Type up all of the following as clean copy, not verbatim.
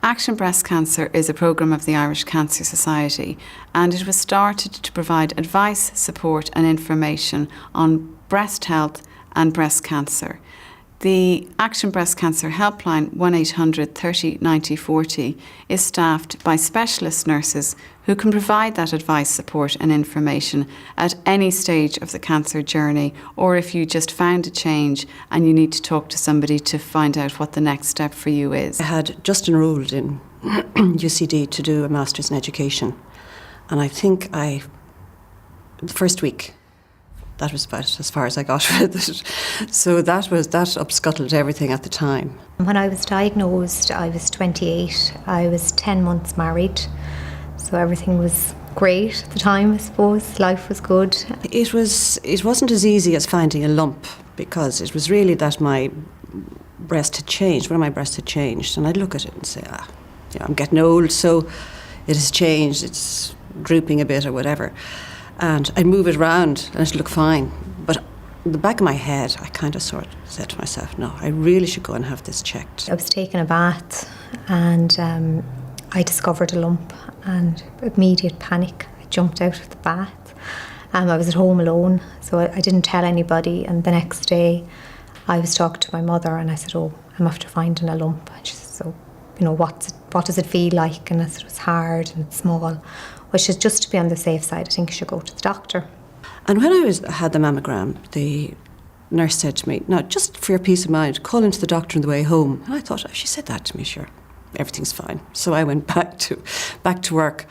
Action Breast Cancer is a programme of the Irish Cancer Society, and it was started to provide advice, support and information on breast health and breast cancer. The Action Breast Cancer helpline 1800 30 90 40 is staffed by specialist nurses who can provide that advice, support and information at any stage of the cancer journey, or if you just found a change and you need to talk to somebody to find out what the next step for you is. I had just enrolled in UCD to do a Master's in Education, and I think the first week, that was about as far as I got with it. So that upscuttled everything at the time. When I was diagnosed, I was 28. I was 10 months married, so everything was great at the time, I suppose. Life was good. It wasn't as easy as finding a lump, because it was really that my breast had changed. One of my breasts had changed, and I'd look at it and say, I'm getting old, so it has changed. It's drooping a bit or whatever. And I'd move it around and it'd look fine. But in the back of my head, I kind of sort of said to myself, no, I really should go and have this checked. I was taking a bath and I discovered a lump, and immediate panic. I jumped out of the bath. I was at home alone, so I didn't tell anybody. And the next day, I was talking to my mother and I said, I'm after finding a lump. And she said, what does it feel like? And I said, it's hard and it's small. Which is just to be on the safe side, I think you should go to the doctor. And when I had the mammogram, the nurse said to me, now, just for your peace of mind, call into the doctor on the way home. And I thought, if she said that to me, sure, everything's fine. So I went back to work,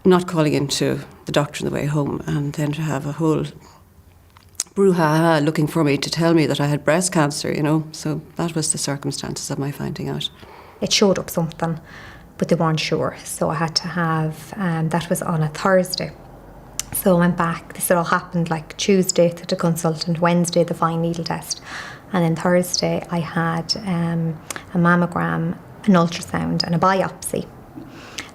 not calling into the doctor on the way home, and then to have a whole brouhaha looking for me to tell me that I had breast cancer, So that was the circumstances of my finding out. It showed up something, but they weren't sure. So I had to have, that was on a Thursday. So I went back. This all happened like Tuesday to the consultant, Wednesday the fine needle test. And then Thursday I had a mammogram, an ultrasound and a biopsy.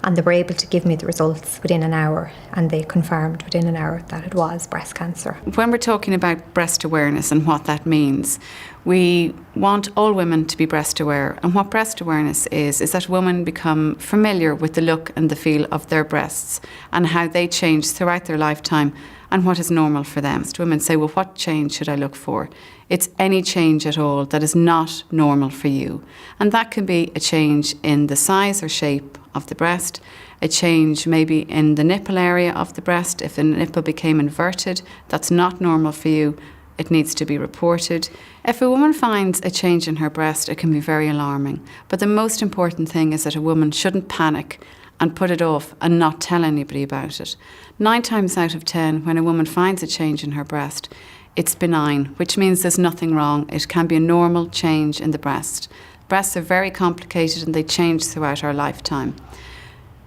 And they were able to give me the results within an hour, and they confirmed within an hour that it was breast cancer. When we're talking about breast awareness and what that means, we want all women to be breast aware. And what breast awareness is that women become familiar with the look and the feel of their breasts and how they change throughout their lifetime and what is normal for them. So women say, well, what change should I look for? It's any change at all that is not normal for you. And that can be a change in the size or shape of the breast, a change maybe in the nipple area of the breast. If the nipple became inverted, that's not normal for you. It needs to be reported. If a woman finds a change in her breast, it can be very alarming. But the most important thing is that a woman shouldn't panic and put it off and not tell anybody about it. 9 times out of 10, when a woman finds a change in her breast, it's benign, which means there's nothing wrong. It can be a normal change in the breast. Breasts are very complicated and they change throughout our lifetime.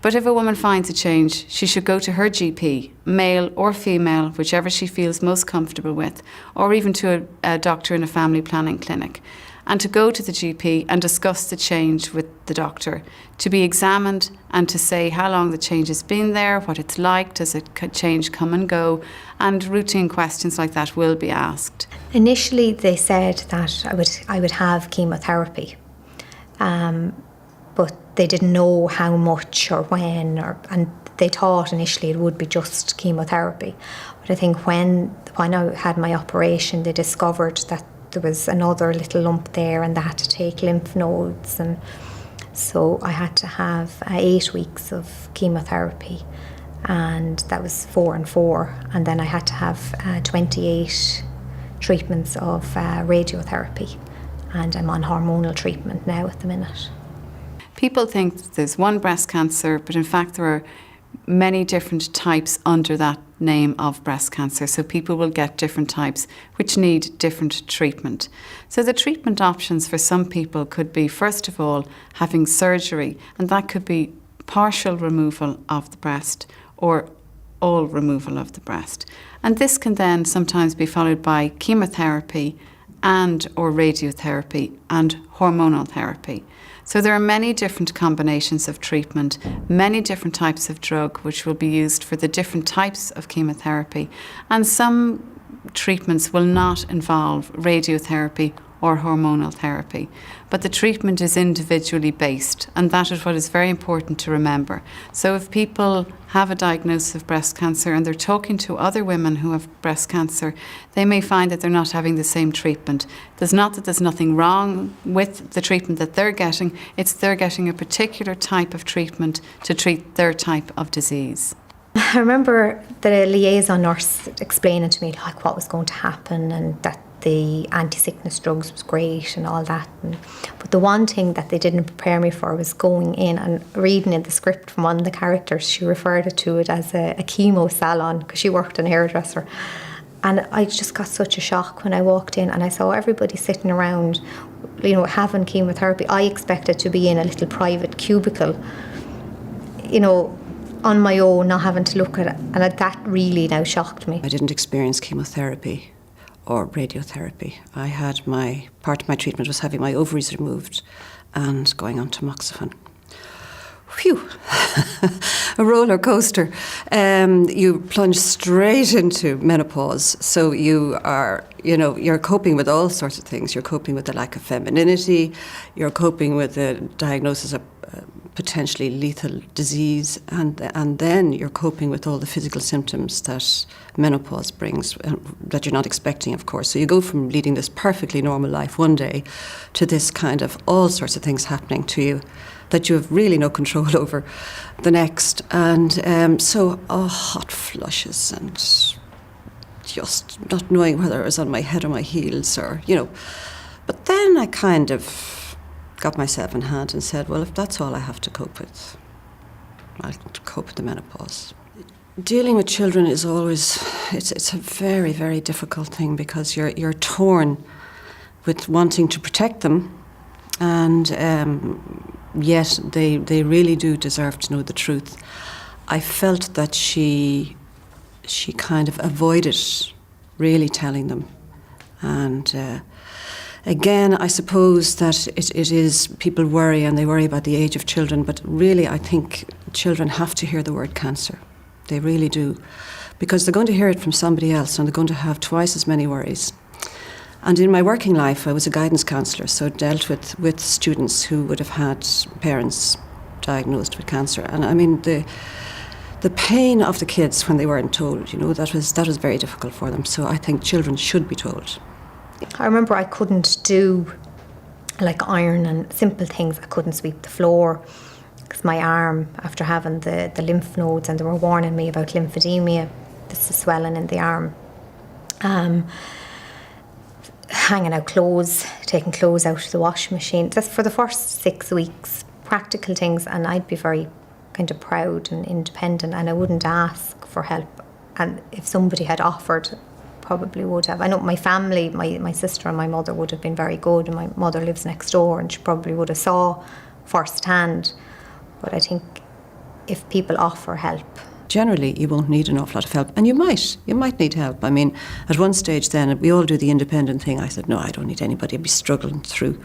But if a woman finds a change, she should go to her GP, male or female, whichever she feels most comfortable with, or even to a doctor in a family planning clinic, and to go to the GP and discuss the change with the doctor, to be examined and to say how long the change has been there, what it's like, does it change come and go, and routine questions like that will be asked. Initially they said that I would have chemotherapy, but they didn't know how much or when, and they thought initially it would be just chemotherapy. But I think when I had my operation, they discovered that there was another little lump there and they had to take lymph nodes, and so I had to have 8 weeks of chemotherapy, and that was 4 and 4, and then I had to have 28 treatments of radiotherapy, and I'm on hormonal treatment now at the minute. People think there's one breast cancer, but in fact there are many different types under that name of breast cancer. So people will get different types which need different treatment. So the treatment options for some people could be, first of all, having surgery, and that could be partial removal of the breast or all removal of the breast. And this can then sometimes be followed by chemotherapy and or radiotherapy and hormonal therapy. So there are many different combinations of treatment, many different types of drug which will be used for the different types of chemotherapy, and some treatments will not involve radiotherapy or hormonal therapy. But the treatment is individually based, and that is what is very important to remember. So if people have a diagnosis of breast cancer and they're talking to other women who have breast cancer, they may find that they're not having the same treatment. There's not that there's nothing wrong with the treatment that they're getting, it's they're getting a particular type of treatment to treat their type of disease. I remember the liaison nurse explaining to me like what was going to happen and that the anti-sickness drugs was great and all that. But the one thing that they didn't prepare me for was going in and reading in the script from one of the characters. She referred to it as a chemo salon because she worked in a hairdresser. And I just got such a shock when I walked in and I saw everybody sitting around, you know, having chemotherapy. I expected to be in a little private cubicle, you know, on my own, not having to look at it. And that really now shocked me. I didn't experience chemotherapy or radiotherapy. I had part of my treatment was having my ovaries removed and going on tamoxifen. Phew, a roller coaster. You plunge straight into menopause. So you're coping with all sorts of things. You're coping with the lack of femininity. You're coping with the diagnosis of potentially lethal disease, and then you're coping with all the physical symptoms that menopause brings, that you're not expecting, of course. So you go from leading this perfectly normal life one day to this kind of all sorts of things happening to you that you have really no control over the next. And hot flushes and just not knowing whether I was on my head or my heels or, you know. But then I kind of got myself in hand and said, well, if that's all I have to cope with, I'll cope with the menopause. Dealing with children is always, it's a very, very difficult thing because you're torn with wanting to protect them, and yet they really do deserve to know the truth. I felt that she kind of avoided really telling them, and again, I suppose that it is, people worry and they worry about the age of children, but really I think children have to hear the word cancer. They really do. Because they're going to hear it from somebody else and they're going to have twice as many worries. And in my working life, I was a guidance counsellor, so dealt with students who would have had parents diagnosed with cancer. And I mean, the pain of the kids when they weren't told, you know, that was very difficult for them. So I think children should be told. I remember I couldn't do like iron and simple things. I couldn't sweep the floor because my arm, after having the lymph nodes, and they were warning me about lymphedema, this is swelling in the arm. Hanging out clothes, taking clothes out of the washing machine. Just for the first 6 weeks, practical things, and I'd be very kind of proud and independent, and I wouldn't ask for help. And if somebody had offered, probably would have. I know my family, my sister and my mother would have been very good, and my mother lives next door and she probably would have saw firsthand. But I think if people offer help, generally you won't need an awful lot of help, and you might need help. I mean, at one stage then we all do the independent thing. I said, no, I don't need anybody, I'd be struggling through.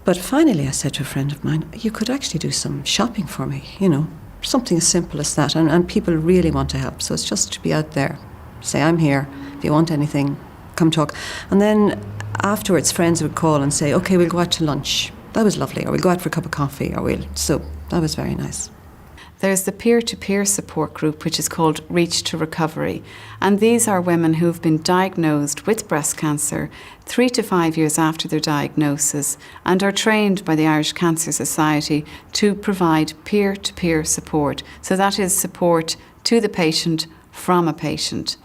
But finally I said to a friend of mine, you could actually do some shopping for me, you know, something as simple as that, and people really want to help. So it's just to be out there, say, I'm here, if you want anything, come talk. And then afterwards friends would call and say, okay, we'll go out to lunch. That was lovely. Or we'll go out for a cup of coffee, so that was very nice. There's the peer-to-peer support group, which is called Reach to Recovery. And these are women who've been diagnosed with breast cancer 3 to 5 years after their diagnosis and are trained by the Irish Cancer Society to provide peer-to-peer support. So that is support to the patient from a patient.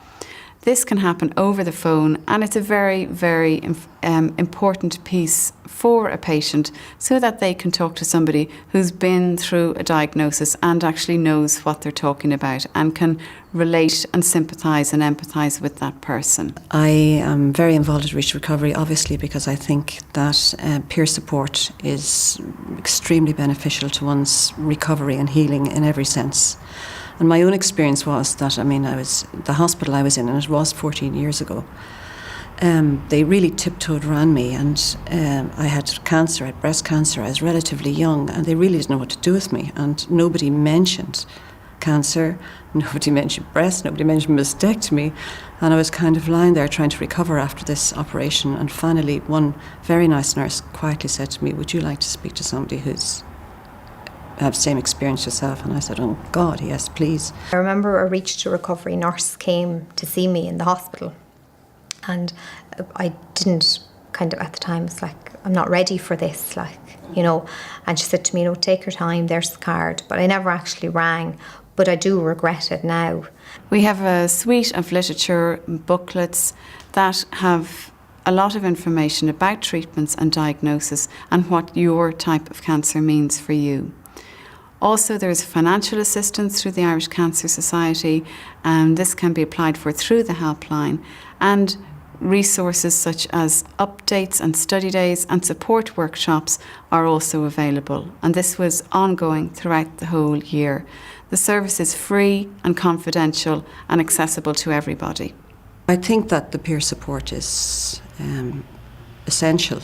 This can happen over the phone, and it's a very, very important piece for a patient so that they can talk to somebody who's been through a diagnosis and actually knows what they're talking about and can relate and sympathise and empathise with that person. I am very involved at Reach Recovery, obviously, because I think that peer support is extremely beneficial to one's recovery and healing in every sense. And my own experience was that, the hospital I was in, and it was 14 years ago, they really tiptoed around me, and I had cancer, I had breast cancer, I was relatively young, and they really didn't know what to do with me, and nobody mentioned cancer, nobody mentioned breast, nobody mentioned mastectomy, and I was kind of lying there trying to recover after this operation, and finally one very nice nurse quietly said to me, would you like to speak to somebody who's have the same experience yourself? And I said, oh God, yes, please. I remember a Reach to Recovery nurse came to see me in the hospital, and I didn't kind of at the time, it's like, I'm not ready for this, like, you know, and she said to me, no, take your time, there's the card. But I never actually rang, but I do regret it now. We have a suite of literature, booklets that have a lot of information about treatments and diagnosis and what your type of cancer means for you. Also, there is financial assistance through the Irish Cancer Society, and this can be applied for through the helpline, and resources such as updates and study days and support workshops are also available, and this was ongoing throughout the whole year. The service is free and confidential and accessible to everybody. I think that the peer support is essential,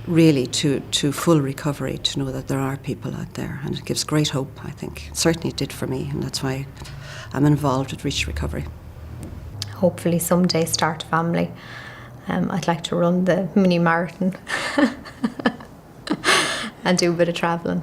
really, to full recovery, to know that there are people out there, and it gives great hope, I think. Certainly it did for me, and that's why I'm involved with Reach Recovery. Hopefully someday start a family. I'd like to run the mini marathon and do a bit of travelling.